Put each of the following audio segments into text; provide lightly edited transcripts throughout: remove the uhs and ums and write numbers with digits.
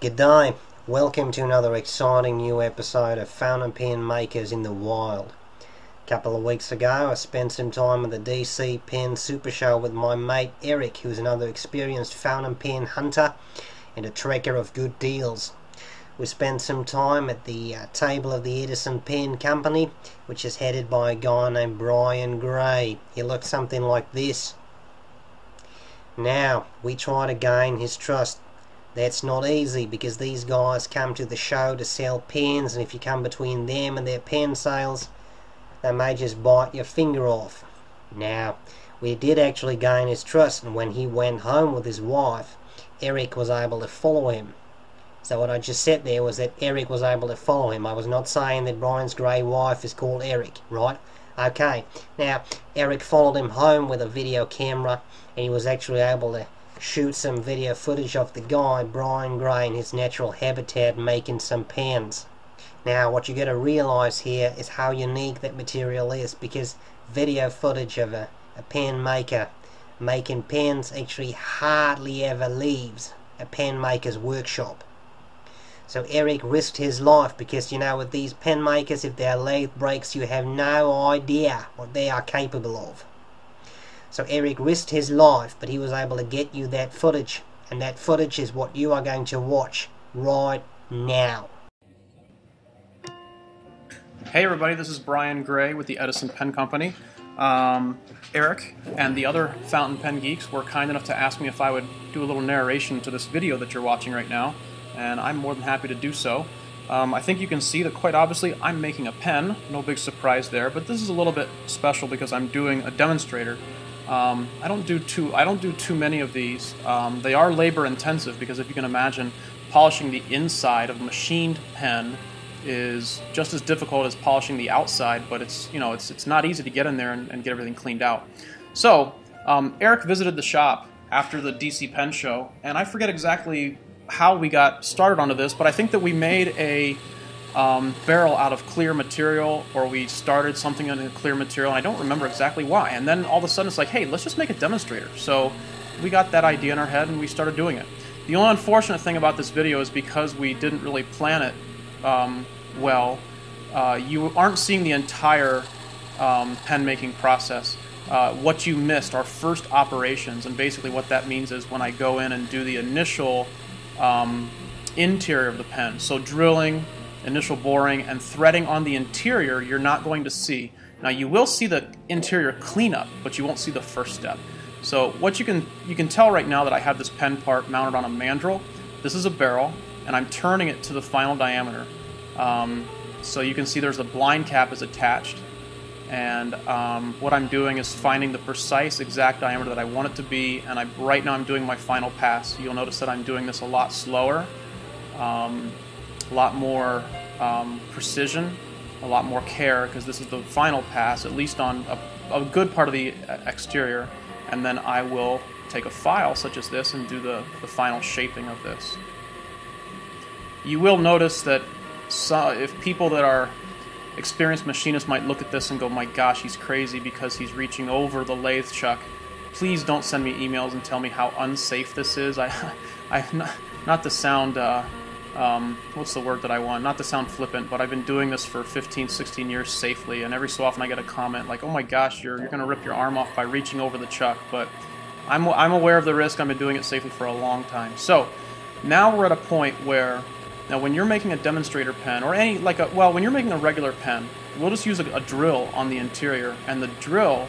G'day, welcome to another exciting new episode of Fountain Pen Makers in the Wild. A couple of weeks ago I spent some time at the DC Pen Super Show with my mate Eric, who's another experienced fountain pen hunter and a trekker of good deals. We spent some time at the table of the Edison Pen Company, which is headed by a guy named Brian Gray. He looks something like this. Now, we try to gain his trust. That's not easy because these guys come to the show to sell pens, and if you come between them and their pen sales, they may just bite your finger off. Now, we did actually gain his trust, and when he went home with his wife, Eric was able to follow him. So what I just said there was that Eric was able to follow him. I was not saying that Brian's grey wife is called Eric, right? Okay, now Eric followed him home with a video camera, and he was actually able to shoot some video footage of the guy, Brian Gray, in his natural habitat making some pens. Now what you got to realise here is how unique that material is, because video footage of a pen maker making pens actually hardly ever leaves a pen maker's workshop. So Eric risked his life because, you know, with these pen makers, if their lathe breaks, you have no idea what they are capable of. So Eric risked his life, but he was able to get you that footage, and that footage is what you are going to watch right now. Hey everybody, this is Brian Gray with the Edison Pen Company. Eric and the other fountain pen geeks were kind enough to ask me if I would do a little narration to this video that you're watching right now, and I'm more than happy to do so. I think you can see that quite obviously I'm making a pen, no big surprise there, but this is a little bit special because I'm doing a demonstrator. I don't do too many of these. They are labor intensive because, if you can imagine, polishing the inside of a machined pen is just as difficult as polishing the outside, but it's not easy to get in there and get everything cleaned out. So Eric visited the shop after the DC Pen Show, and I forget exactly how we got started onto this, but I think that we made a barrel out of clear material, or we started something in a clear material, and I don't remember exactly why. And then all of a sudden it's like, hey, let's just make a demonstrator. So we got that idea in our head and we started doing it. The only unfortunate thing about this video is because we didn't really plan it well, you aren't seeing the entire pen making process. What you missed are first operations, and basically what that means is when I go in and do the initial interior of the pen, so drilling, initial boring, and threading on the interior, you're not going to see. Now you will see the interior cleanup, but you won't see the first step. So what you can tell right now that I have this pen part mounted on a mandrel. This is a barrel, and I'm turning it to the final diameter. So you can see there's a blind cap is attached, and what I'm doing is finding the precise exact diameter that I want it to be, and right now I'm doing my final pass. You'll notice that I'm doing this a lot slower, a lot more precision, a lot more care, because this is the final pass, at least on a good part of the exterior, and then I will take a file such as this and do the final shaping of this. You will notice that if people that are experienced machinists might look at this and go, my gosh, he's crazy because he's reaching over the lathe chuck. Please don't send me emails and tell me how unsafe this is. Not to sound what's the word that I want? Not to sound flippant, but I've been doing this for 15, 16 years safely, and every so often I get a comment like, oh my gosh, you're going to rip your arm off by reaching over the chuck. But I'm aware of the risk. I've been doing it safely for a long time. So now we're at a point where, now when you're making a demonstrator pen, or when you're making a regular pen, we'll just use a drill on the interior, and the drill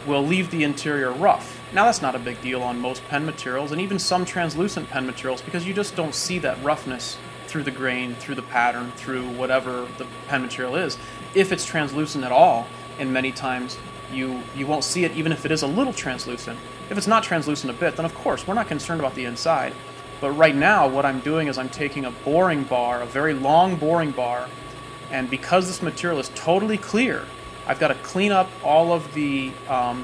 will leave the interior rough. Now that's not a big deal on most pen materials, and even some translucent pen materials, because you just don't see that roughness through the grain, through the pattern, through whatever the pen material is, if it's translucent at all. And many times you won't see it even if it is a little translucent. If it's not translucent a bit, then of course we're not concerned about the inside. But right now what I'm doing is I'm taking a boring bar, a very long boring bar, and because this material is totally clear, I've got to clean up all of the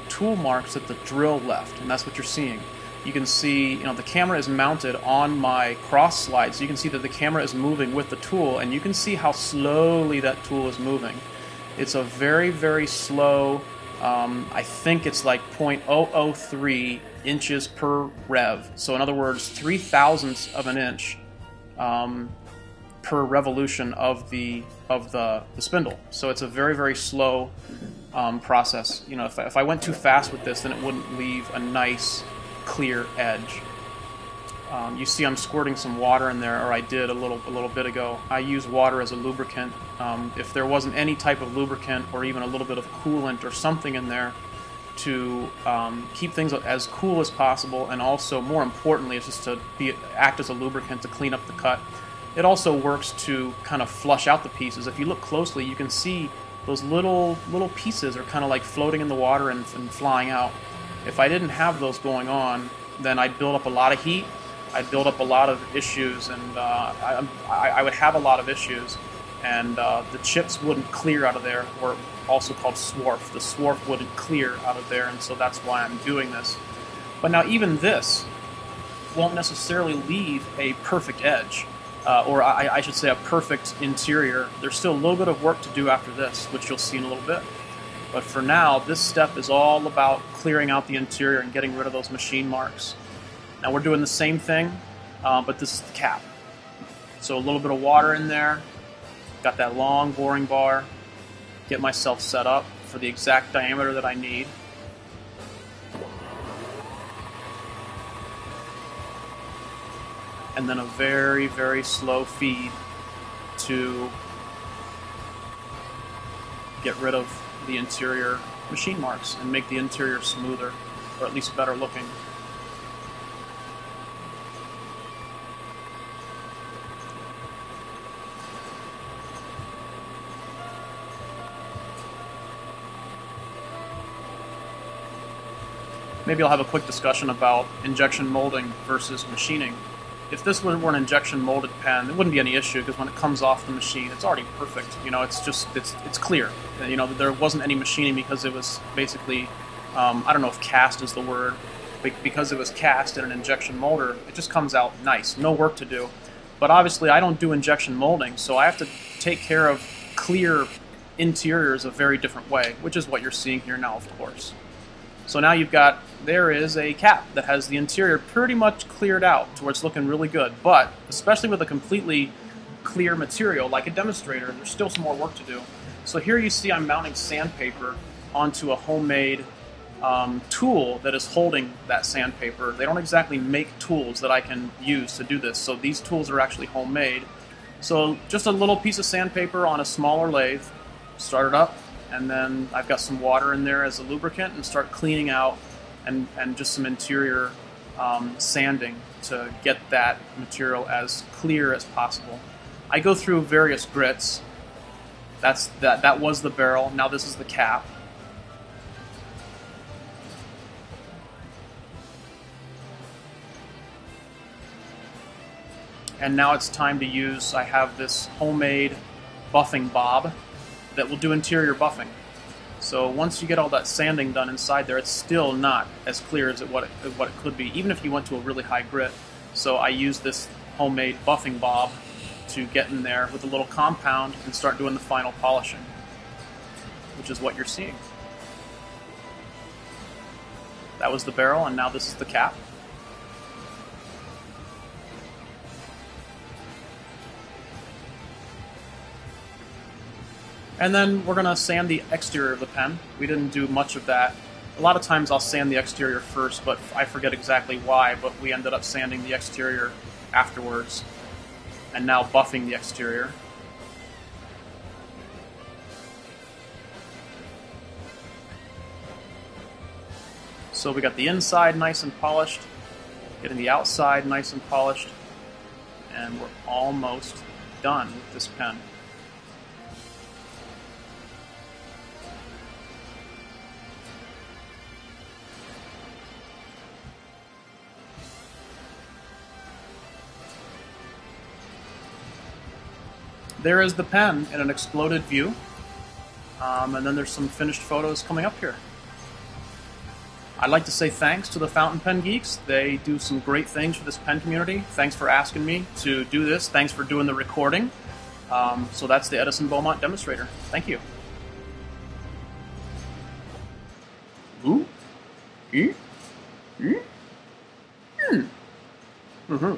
tool marks that the drill left, and that's what you're seeing. You can see, the camera is mounted on my cross slide, so you can see that the camera is moving with the tool, and you can see how slowly that tool is moving. It's a very, very slow, I think it's like 0.003 inches per rev. So in other words, 3/1000ths of an inch per revolution of the spindle. So it's a very, very slow process. You know, if I went too fast with this, then it wouldn't leave a nice clear edge. You see I'm squirting some water in there, or I did a little bit ago. I use water as a lubricant. If there wasn't any type of lubricant or even a little bit of coolant or something in there to keep things as cool as possible, and also, more importantly, is just to act as a lubricant to clean up the cut. It also works to kind of flush out the pieces. If you look closely, you can see those little pieces are kind of like floating in the water and flying out. If I didn't have those going on, then I'd build up a lot of heat, I'd build up a lot of issues, and I would have a lot of issues, and the chips wouldn't clear out of there, or also called swarf. The swarf wouldn't clear out of there, and so that's why I'm doing this. But now even this won't necessarily leave a perfect edge, or I should say a perfect interior. There's still a little bit of work to do after this, which you'll see in a little bit. But for now, this step is all about clearing out the interior and getting rid of those machine marks. Now we're doing the same thing, but this is the cap. So a little bit of water in there, got that long boring bar, get myself set up for the exact diameter that I need. And then a very, very slow feed to get rid of the interior machine marks and make the interior smoother, or at least better looking. Maybe I'll have a quick discussion about injection molding versus machining. If this were an injection molded pen, there wouldn't be any issue, because when it comes off the machine, it's already perfect. You know, it's clear. You know, there wasn't any machining because it was basically, I don't know if cast is the word, but because it was cast in an injection molder, it just comes out nice. No work to do. But obviously, I don't do injection molding, so I have to take care of clear interiors a very different way, which is what you're seeing here now, of course. So now there is a cap that has the interior pretty much cleared out to where it's looking really good. But especially with a completely clear material like a Demonstrator, there's still some more work to do. So here you see I'm mounting sandpaper onto a homemade tool that is holding that sandpaper. They don't exactly make tools that I can use to do this, so these tools are actually homemade. So just a little piece of sandpaper on a smaller lathe, start it up, and then I've got some water in there as a lubricant, and start cleaning out and just some interior sanding to get that material as clear as possible. I go through various grits. That was the barrel. Now this is the cap. And now it's time to use, I have this homemade buffing bob that will do interior buffing. So once you get all that sanding done inside there, it's still not as clear as what it could be, even if you went to a really high grit. So I use this homemade buffing bob to get in there with a little compound and start doing the final polishing, which is what you're seeing. That was the barrel, and now this is the cap. And then we're going to sand the exterior of the pen. We didn't do much of that. A lot of times I'll sand the exterior first, but I forget exactly why, but we ended up sanding the exterior afterwards. And now buffing the exterior. So we got the inside nice and polished, getting the outside nice and polished, and we're almost done with this pen. There is the pen in an exploded view, and then there's some finished photos coming up here. I'd like to say thanks to the Fountain Pen Geeks. They do some great things for this pen community. Thanks for asking me to do this. Thanks for doing the recording. So that's the Edison Beaumont Demonstrator. Thank you. Ooh. Mm-hmm.